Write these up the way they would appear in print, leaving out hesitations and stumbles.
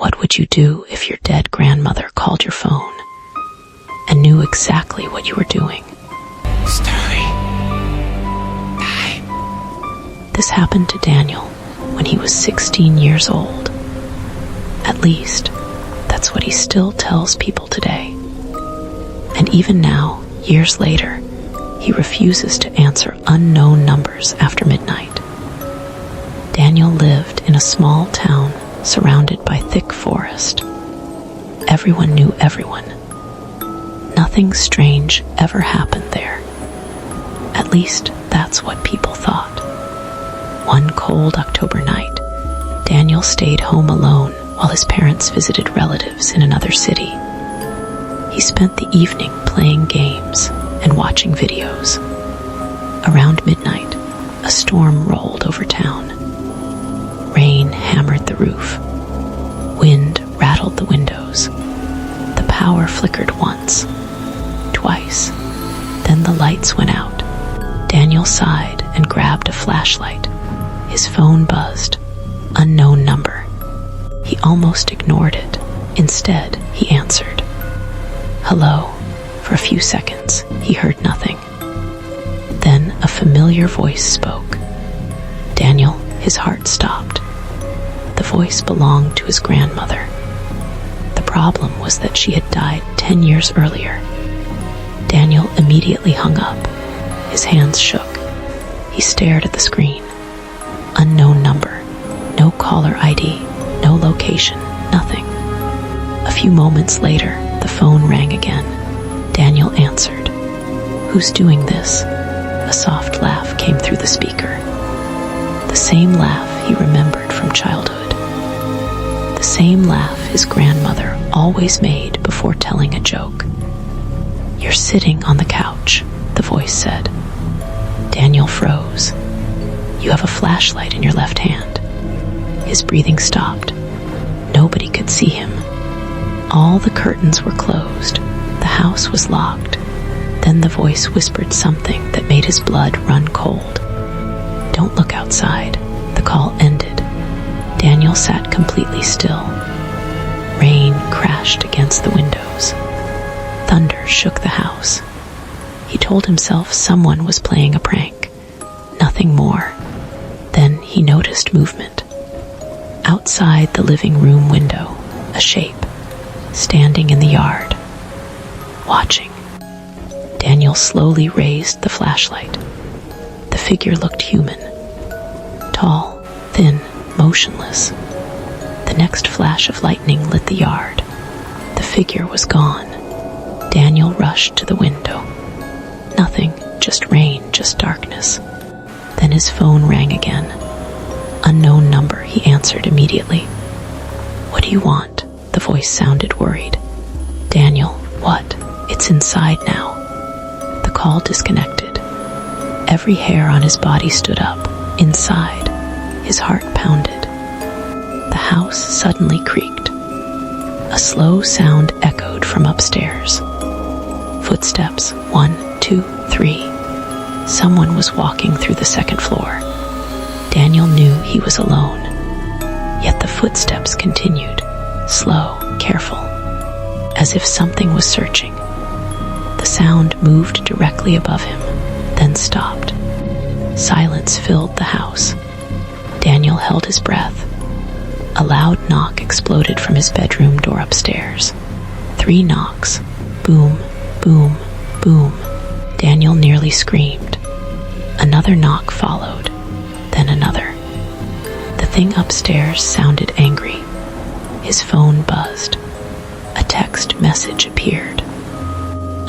What would you do if your dead grandmother called your phone and knew exactly what you were doing? Story time. This happened to Daniel when he was 16 years old. At least, that's what he still tells people today. And even now, years later, he refuses to answer unknown numbers after midnight. Daniel lived in a small town surrounded by thick forest. Everyone knew everyone. Nothing strange ever happened there. At least, that's what people thought. One cold October night, Daniel stayed home alone while his parents visited relatives in another city. He spent the evening playing games and watching videos. Around midnight, a storm rolled over town. Rain hammered the roof. Wind rattled the windows. The power flickered once, twice. Then the lights went out. Daniel sighed and grabbed a flashlight. His phone buzzed. Unknown number. He almost ignored it. Instead, he answered. Hello. For a few seconds, he heard nothing. Then a familiar voice spoke. Daniel, his heart stopped. The voice belonged to his grandmother. The problem was that she had died 10 years earlier. Daniel immediately hung up. His hands shook. He stared at the screen. Unknown number. No caller ID. No location. Nothing. A few moments later, the phone rang again. Daniel answered. Who's doing this? A soft laugh came through the speaker. The same laugh he remembered from childhood. The same laugh his grandmother always made before telling a joke. You're sitting on the couch, the voice said. Daniel froze. You have a flashlight in your left hand. His breathing stopped. Nobody could see him. All the curtains were closed. The house was locked. Then the voice whispered something that made his blood run cold. Don't look outside. The call ended. Daniel sat completely still. Rain crashed against the windows. Thunder shook the house. He told himself someone was playing a prank. Nothing more. Then he noticed movement. Outside the living room window, a shape, standing in the yard, watching. Daniel slowly raised the flashlight. The figure looked human. Tall, thin, motionless. The next flash of lightning lit the yard. The figure was gone. Daniel rushed to the window. Nothing, just rain, just darkness. Then his phone rang again. Unknown number, he answered immediately. What do you want? The voice sounded worried. Daniel, what? It's inside now. The call disconnected. Every hair on his body stood up. Inside, his heart pounded. The house suddenly creaked. A slow sound echoed from upstairs. Footsteps, 1, 2, 3. Someone was walking through the second floor. Daniel knew he was alone. Yet the footsteps continued, slow, careful, as if something was searching. The sound moved directly above him, then stopped. Silence filled the house. Daniel held his breath. A loud knock exploded from his bedroom door upstairs. 3 knocks. Boom, boom, boom. Daniel nearly screamed. Another knock followed, then another. The thing upstairs sounded angry. His phone buzzed. A text message appeared.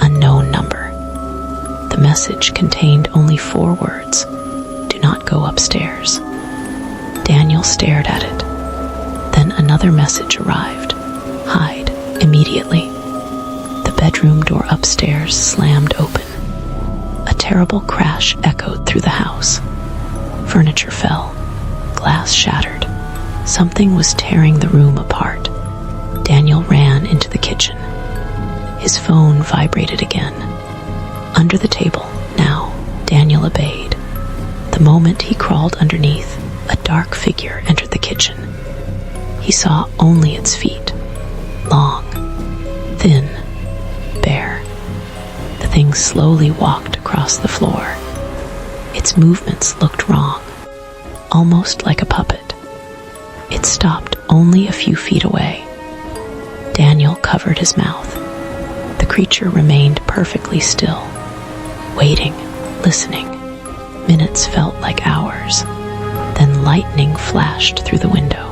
Unknown number. The message contained only 4 words. Do not go upstairs. Daniel stared at it. Then another message arrived. Hide immediately. The bedroom door upstairs slammed open. A terrible crash echoed through the house. Furniture fell. Glass shattered. Something was tearing the room apart. Daniel ran into the kitchen. His phone vibrated again. Under the table, now, Daniel obeyed. The moment he crawled underneath, a dark figure entered the kitchen. he saw only its feet, long, thin, bare. The thing slowly walked across the floor. Its movements looked wrong, almost like a puppet. It stopped only a few feet away. Daniel covered his mouth. The creature remained perfectly still, waiting, listening. Minutes felt like hours. Then lightning flashed through the window.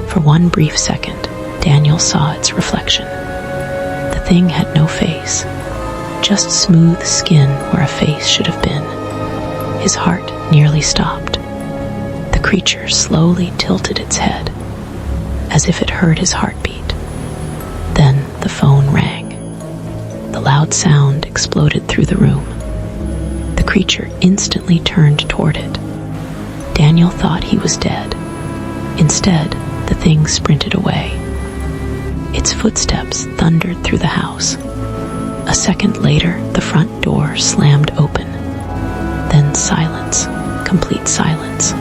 For one brief second, Daniel saw its reflection. The thing had no face, just smooth skin where a face should have been. His heart nearly stopped. The creature slowly tilted its head, as if it heard his heartbeat. Then the phone rang. The loud sound exploded through the room. The creature instantly turned toward it. Daniel thought he was dead. Instead, the thing sprinted away. Its footsteps thundered through the house. A second later, the front door slammed open. Then silence, complete silence.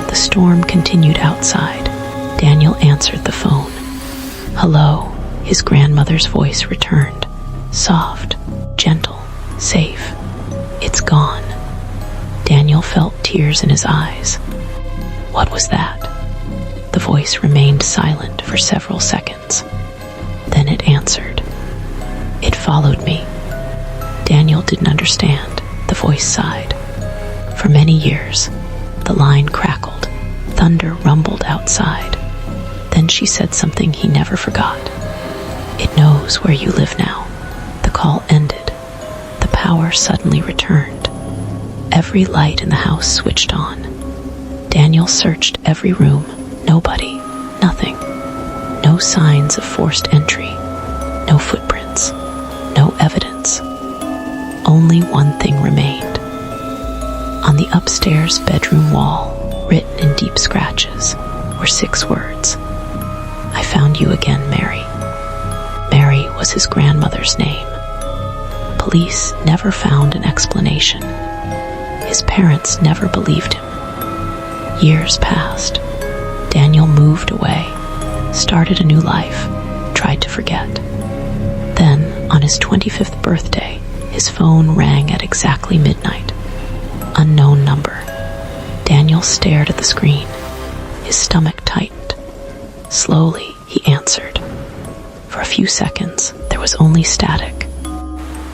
The storm continued outside. Daniel answered the phone. "Hello," his grandmother's voice returned. Soft, gentle, safe. "It's gone." Daniel felt tears in his eyes. What was that? The voice remained silent for several seconds. Then it answered. "It followed me." Daniel didn't understand. The voice sighed. For many years, the line crackled. Thunder rumbled outside. Then she said something he never forgot. "It knows where you live now." The call ended. The power suddenly returned. Every light in the house switched on. Daniel searched every room. Nobody. Nothing. No signs of forced entry. No footprints. No evidence. Only one thing remained. On the upstairs bedroom wall, written in deep scratches, were 6 words. "I found you again, Mary." Mary was his grandmother's name. Police never found an explanation. His parents never believed him. Years passed. Daniel moved away, started a new life, tried to forget. Then, on his 25th birthday, his phone rang at exactly midnight. Unknown number. Daniel stared at the screen. His stomach tightened. Slowly, he answered. For a few seconds, there was only static.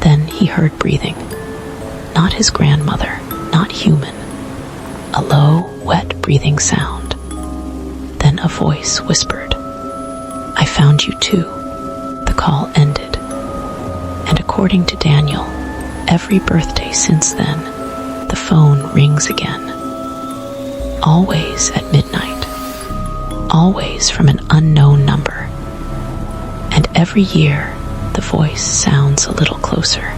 Then he heard breathing. Not his grandmother, not human. A low, wet breathing sound. Then a voice whispered, "I found you too." The call ended. And according to Daniel, every birthday since then, the phone rings again. Always at midnight. Always from an unknown number. And every year, the voice sounds a little closer.